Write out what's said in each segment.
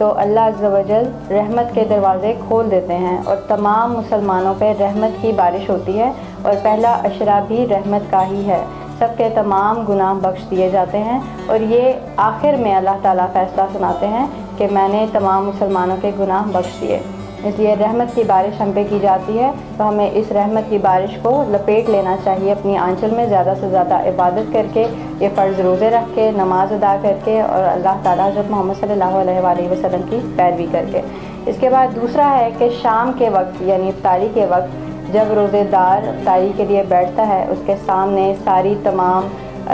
تو اللہ عز و جل رحمت کے دروازے کھول دیتے ہیں اور تمام مسلمانوں پہ رحمت کی بارش ہوتی ہے، اور پہلا عشرہ بھی رحمت کا ہی ہے، سب کے تمام گناہ بخش دیے جاتے ہیں، اور یہ آخر میں اللہ تعالیٰ فیصلہ سناتے ہیں کہ میں نے تمام مسلمانوں کے گناہ بخش دیے۔ اس لیے رحمت کی بارش ہم پہ کی جاتی ہے، تو ہمیں اس رحمت کی بارش کو لپیٹ لینا چاہیے اپنی آنچل میں، زیادہ سے زیادہ عبادت کر کے، یہ فرض روزے رکھ کے، نماز ادا کر کے، اور اللہ تعالیٰ حضرت محمد صلی اللہ علیہ وآلہ وسلم کی پیروی کر کے۔ اس کے بعد دوسرا ہے کہ شام کے وقت یعنی افطاری کے وقت جب روزے دار افطاری کے لیے بیٹھتا ہے، اس کے سامنے ساری تمام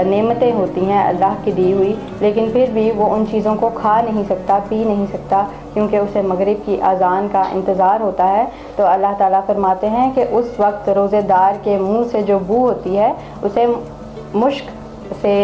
نعمتیں ہوتی ہیں اللہ کی دی ہوئی، لیکن پھر بھی وہ ان چیزوں کو کھا نہیں سکتا، پی نہیں سکتا، کیونکہ اسے مغرب کی اذان کا انتظار ہوتا ہے۔ تو اللہ تعالیٰ فرماتے ہیں کہ اس وقت روزے دار کے منہ سے جو بو ہوتی ہے اسے مشک سے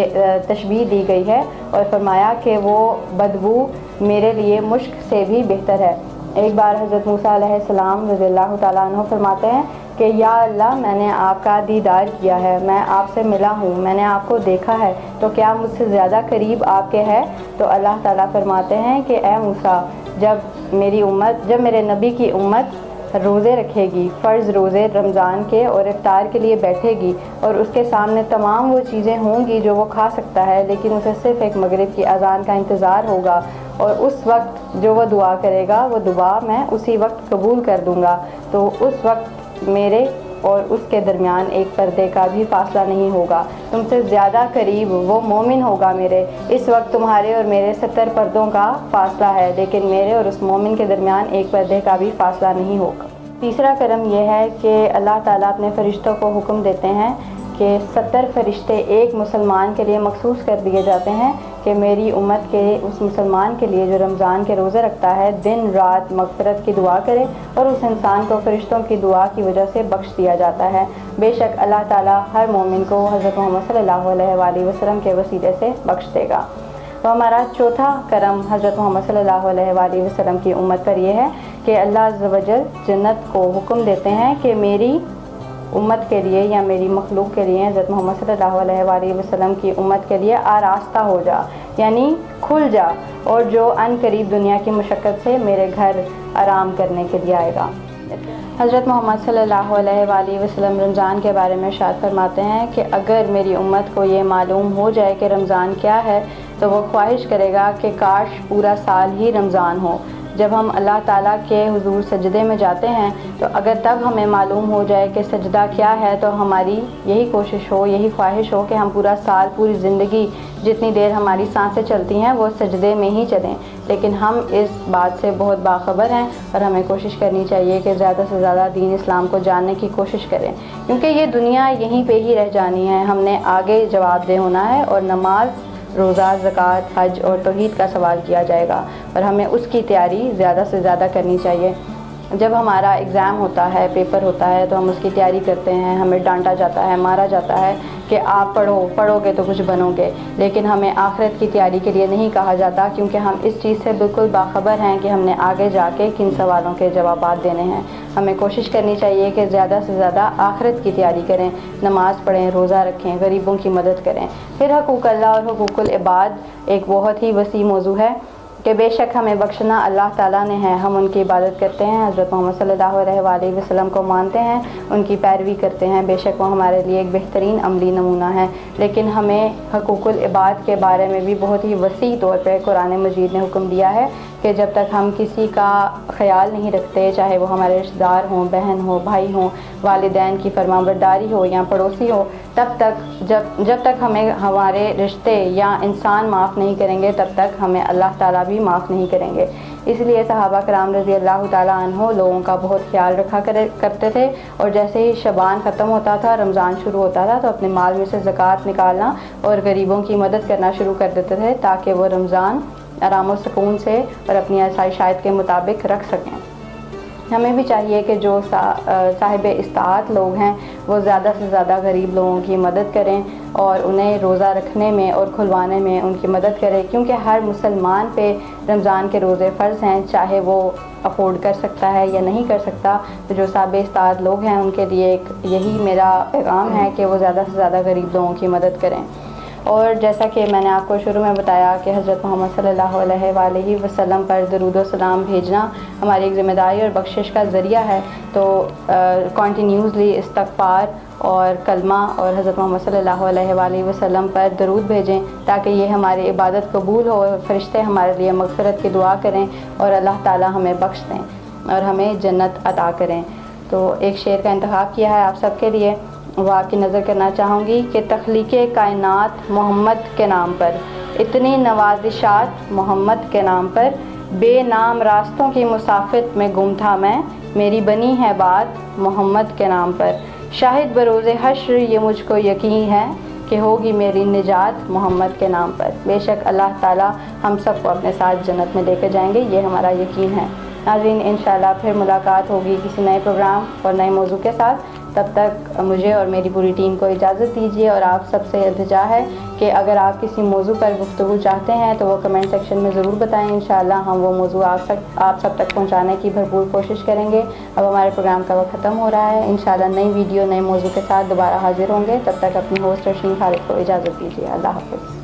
تشبیہ دی گئی ہے، اور فرمایا کہ وہ بدبو میرے لیے مشک سے بھی بہتر ہے۔ ایک بار حضرت موسیٰ علیہ السلام رضی اللہ تعالیٰ عنہ فرماتے ہیں کہ یا اللہ، میں نے آپ کا دیدار کیا ہے، میں آپ سے ملا ہوں، میں نے آپ کو دیکھا ہے، تو کیا مجھ سے زیادہ قریب آپ کے ہے؟ تو اللہ تعالیٰ فرماتے ہیں کہ اے موسیٰ، جب میرے نبی کی امت روزے رکھے گی، فرض روزے رمضان کے، اور افطار کے لیے بیٹھے گی، اور اس کے سامنے تمام وہ چیزیں ہوں گی جو وہ کھا سکتا ہے، لیکن اسے صرف ایک مغرب کی اذان کا انتظار ہوگا، اور اس وقت جو وہ دعا کرے گا وہ دعا میں اسی وقت قبول کر دوں گا، تو اس وقت میرے اور اس کے درمیان ایک پردے کا بھی فاصلہ نہیں ہوگا، تم سے زیادہ قریب وہ مومن ہوگا میرے۔ اس وقت تمہارے اور میرے 70 پردوں کا فاصلہ ہے، لیکن میرے اور اس مومن کے درمیان ایک پردے کا بھی فاصلہ نہیں ہوگا۔ تیسرا کرم یہ ہے کہ اللہ تعالیٰ اپنے فرشتوں کو حکم دیتے ہیں کہ 70 فرشتے ایک مسلمان کے لیے مخصوص کر دیے جاتے ہیں کہ میری امت کے اس مسلمان کے لیے جو رمضان کے روزے رکھتا ہے دن رات مغفرت کی دعا کرے، اور اس انسان کو فرشتوں کی دعا کی وجہ سے بخش دیا جاتا ہے۔ بے شک اللہ تعالیٰ ہر مومن کو حضرت محمد صلی اللہ علیہ وآلہ وسلم کے وسیلے سے بخش دے گا۔ تو ہمارا چوتھا کرم حضرت محمد صلی اللہ علیہ وآلہ وسلم کی امت پر یہ ہے کہ اللہ عز و جل جنت کو حکم دیتے ہیں کہ میری امت کے لیے یا میری مخلوق کے لیے، حضرت محمد صلی اللہ علیہ وآلہ وسلم کی امت کے لیے آراستہ ہو جا، یعنی کھل جا، اور جو ان قریب دنیا کی مشقت سے میرے گھر آرام کرنے کے لیے آئے گا۔ حضرت محمد صلی اللہ علیہ وآلہ وسلم رمضان کے بارے میں ارشاد فرماتے ہیں کہ اگر میری امت کو یہ معلوم ہو جائے کہ رمضان کیا ہے تو وہ خواہش کرے گا کہ کاش پورا سال ہی رمضان ہو۔ جب ہم اللہ تعالیٰ کے حضور سجدے میں جاتے ہیں تو اگر تب ہمیں معلوم ہو جائے کہ سجدہ کیا ہے تو ہماری یہی کوشش ہو، یہی خواہش ہو کہ ہم پورا سال، پوری زندگی، جتنی دیر ہماری سانسیں چلتی ہیں وہ سجدے میں ہی چلیں، لیکن ہم اس بات سے بہت باخبر ہیں، اور ہمیں کوشش کرنی چاہیے کہ زیادہ سے زیادہ دین اسلام کو جاننے کی کوشش کریں، کیونکہ یہ دنیا یہیں پہ ہی رہ جانی ہے، ہم نے آگے جواب دہ ہونا ہے، اور نماز، روزہ، زکوٰۃ، حج اور توحید کا سوال کیا جائے گا، اور ہمیں اس کی تیاری زیادہ سے زیادہ کرنی چاہیے۔ جب ہمارا ایگزام ہوتا ہے، پیپر ہوتا ہے، تو ہم اس کی تیاری کرتے ہیں، ہمیں ڈانٹا جاتا ہے، مارا جاتا ہے کہ آپ پڑھو گے تو کچھ بنو گے، لیکن ہمیں آخرت کی تیاری کے لیے نہیں کہا جاتا، کیونکہ ہم اس چیز سے بالکل باخبر ہیں کہ ہم نے آگے جا کے کن سوالوں کے جوابات دینے ہیں۔ ہمیں کوشش کرنی چاہیے کہ زیادہ سے زیادہ آخرت کی تیاری کریں، نماز پڑھیں، روزہ رکھیں، غریبوں کی مدد کریں۔ پھر حقوق اللہ اور حقوق العباد ایک بہت ہی وسیع موضوع ہے کہ بے شک ہمیں بخشنا اللہ تعالیٰ نے ہے، ہم ان کی عبادت کرتے ہیں، حضرت محمد صلی اللہ علیہ وآلہ وسلم کو مانتے ہیں، ان کی پیروی کرتے ہیں، بے شک وہ ہمارے لیے ایک بہترین عملی نمونہ ہے، لیکن ہمیں حقوق العباد کے بارے میں بھی بہت ہی وسیع طور پہ قرآن مجید نے حکم دیا ہے کہ جب تک ہم کسی کا خیال نہیں رکھتے، چاہے وہ ہمارے رشتہ دار ہوں، بہن ہوں، بھائی ہوں، والدین کی فرمانبرداری ہو یا پڑوسی ہو، جب تک ہمیں ہمارے رشتے یا انسان معاف نہیں کریں گے تب تک ہمیں اللہ تعالیٰ بھی معاف نہیں کریں گے۔ اس لیے صحابہ کرام رضی اللہ تعالیٰ عنہ لوگوں کا بہت خیال رکھا کرتے تھے، اور جیسے ہی شعبان ختم ہوتا تھا، رمضان شروع ہوتا تھا، تو اپنے مال میں سے زکوٰۃ نکالنا اور غریبوں کی مدد کرنا شروع کر دیتے تھے، تاکہ وہ رمضان آرام و سکون سے اور اپنی آسائشات کے مطابق رکھ سکیں۔ ہمیں بھی چاہیے کہ جو صاحب استطاعت لوگ ہیں وہ زیادہ سے زیادہ غریب لوگوں کی مدد کریں، اور انہیں روزہ رکھنے میں اور کھلوانے میں ان کی مدد کریں، کیونکہ ہر مسلمان پہ رمضان کے روزے فرض ہیں، چاہے وہ افورڈ کر سکتا ہے یا نہیں کر سکتا۔ تو جو صاحب استطاعت لوگ ہیں ان کے لیے یہی میرا پیغام ہے کہ وہ زیادہ سے زیادہ غریب لوگوں کی مدد کریں۔ اور جیسا کہ میں نے آپ کو شروع میں بتایا کہ حضرت محمد صلی اللہ علیہ وآلہ وسلم پر درود و سلام بھیجنا ہماری ایک ذمہ داری اور بخشش کا ذریعہ ہے، تو کنٹینیوسلی استغفار اور کلمہ اور حضرت محمد صلی اللہ علیہ وآلہ وسلم پر درود بھیجیں تاکہ یہ ہماری عبادت قبول ہو، فرشتے ہمارے لیے مغفرت کی دعا کریں اور اللہ تعالی ہمیں بخش دیں اور ہمیں جنت عطا کریں۔ تو ایک شعر کا انتخاب کیا ہے آپ سب کے لیے، وہ آپ کی نظر کرنا چاہوں گی کہ تخلیق کائنات محمد کے نام پر، اتنی نوازشات محمد کے نام پر، بے نام راستوں کی مسافت میں گم تھا میں، میری بنی ہے بات محمد کے نام پر، شاہد بروز حشر یہ مجھ کو یقین ہے کہ ہوگی میری نجات محمد کے نام پر۔ بے شک اللہ تعالی ہم سب کو اپنے ساتھ جنت میں لے کے جائیں گے، یہ ہمارا یقین ہے۔ ناظرین، انشاءاللہ پھر ملاقات ہوگی کسی نئے پروگرام اور نئے موضوع کے ساتھ، تب تک مجھے اور میری پوری ٹیم کو اجازت دیجیے، اور آپ سب سے التجا ہے کہ اگر آپ کسی موضوع پر گفتگو چاہتے ہیں تو وہ کمنٹ سیکشن میں ضرور بتائیں، انشاءاللہ ہم وہ موضوع آپ سب تک پہنچانے کی بھرپور کوشش کریں گے۔ اب ہمارے پروگرام کا وقت ختم ہو رہا ہے، انشاءاللہ نئی ویڈیو نئے موضوع کے ساتھ دوبارہ حاضر ہوں گے، تب تک اپنی ہوسٹ رشین خالد کو اجازت دیجیے۔ اللہ حافظ۔